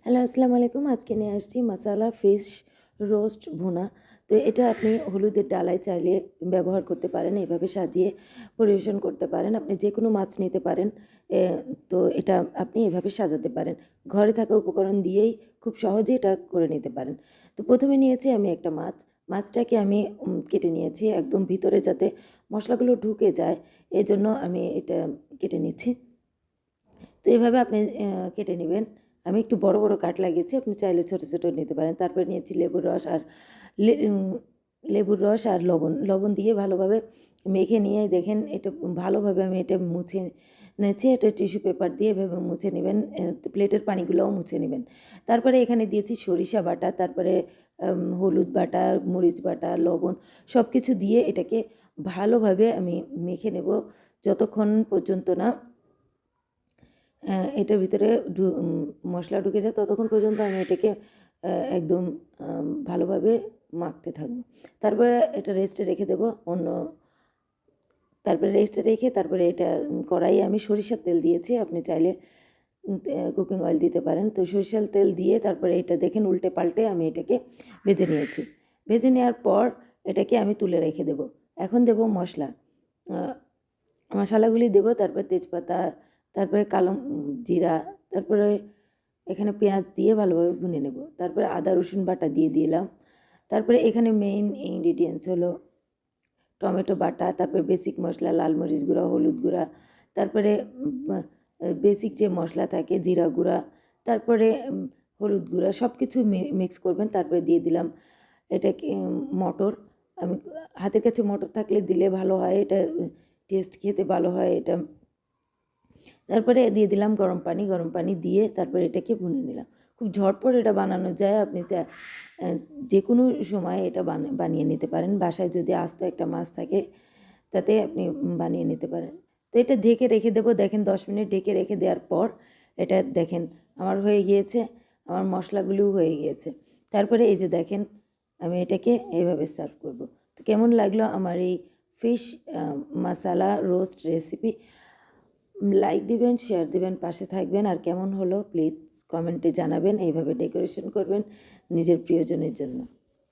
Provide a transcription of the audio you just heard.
Hello, আসসালামু আলাইকুম। আজকে নিয়ে আসছি মাসালা ফিশ রোস্ট ভুনা। তো এটা আপনি হলুদের ডালায় চাইলে ব্যবহার করতে পারেন। এভাবে সাজিয়ে পরিবেশন করতে পারেন। আপনি যেকোনো মাছ নিতে পারেন। এ তো এটা আপনি এভাবে সাজাতে পারেন। ঘরে থাকা উপকরণ দিয়েই খুব সহজেই এটা করে নিতে পারেন। তো ১ম এ নিয়েছি আমি একটা মাছ। মাছটাকে আমি কেটে নিয়েছি একদম ভিতরে যাতে মশলাগুলো ঢুকে যায়, এজন্য আমি এটা কেটে নিচ্ছি। তো এভাবে আপনি কেটে নিবেন। আমি একটু বড়, বড় কাট লাগিয়েছি। আপনি চাইলে ছোট, ছোট নিতে পারেন। তারপরে নিয়েছি লেবুর রস আর লে উম লেবুর রস আর লবণ। লবণ দিয়ে ভালোভাবে মেখে নিয়ে দেখেন এটা ভালোভাবে আমি এটা মুছে নিয়েছি। এটা টিস্যু পেপার দিয়ে এভাবে মুছে নিবেন। প্লেটের পানিগুলোও মুছে নিবেন। তারপরে এখানে দিয়েছি সরিষা বাটা, তারপরে হলুদ বাটা, মরিচ বাটা, লবণ সবকিছু দিয়ে এটাকে ভালোভাবে আমি মেখে নেব যতক্ষণ পর্যন্ত না এটার ভিতরে মশলা ঢুকে যায় ততক্ষণ পর্যন্ত আমি এটাকে একদম ভালোভাবে মাখতে থাকবো। তারপরে এটা রেস্টে রেখে দেবো তারপরে রেস্টে রেখে তারপরে এটা কড়াইয়ে আমি সরিষার তেল দিয়েছি। আপনি চাইলে কুকিং অয়েল দিতে পারেন। তো সরিষার তেল দিয়ে তারপরে এটা দেখেন উল্টে পাল্টে আমি এটাকে ভেজে নিয়েছি। ভেজে নেওয়ার পর এটাকে আমি তুলে রেখে দেবো। এখন দেবো মশলা। আ মশালাগুলি দেবো, তারপর তেজপাতা, তারপরে কালো জিরা, তারপরে এখানে পেঁয়াজ দিয়ে ভালোভাবে ভুনে নেব। তারপরে আদা রসুন বাটা দিয়ে দিলাম। তারপরে এখানে মেইন ইনগ্রিডিয়েন্টস হলো টমেটো বাটা, তারপরে বেসিক মশলা, লাল মরিচ গুঁড়া, হলুদ গুঁড়া, তারপরে বেসিক যে মশলা থাকে জিরা গুঁড়া, তারপরে হলুদ গুঁড়া সব কিছু মিক্স করবেন। তারপরে দিয়ে দিলাম এটাকে মটর। আমি হাতের কাছে মটর থাকলে দিলে ভালো হয়, এটা টেস্ট খেতে ভালো হয় এটা। তারপরে দিয়ে দিলাম গরম পানি। গরম পানি দিয়ে তারপরে এটাকে ভুনে নিলাম। খুব ঝটপট এটা বানানো যায়। আপনি যেকোনো সময় এটা বানিয়ে নিতে পারেন। বাসায় যদি আস্ত একটা মাছ থাকে তাতে আপনি বানিয়ে নিতে পারেন। তো এটা ঢেকে রেখে দেবো। দেখেন ১০ মিনিট ঢেকে রেখে দেওয়ার পর এটা দেখেন আমার হয়ে গিয়েছে। আমার মশলাগুলোও হয়ে গিয়েছে। তারপরে এই যে দেখেন আমি এটাকে এভাবে সার্ভ করব। তো কেমন লাগলো আমার এই ফিশ মাসালা রোস্ট রেসিপি? লাইক দিবেন, শেয়ার দিবেন, পাশে থাকবেন। আর কেমন হলো প্লিজ কমেন্টে জানাবেন। এইভাবে ডেকোরেশন করবেন নিজের প্রিয়জনের জন্য।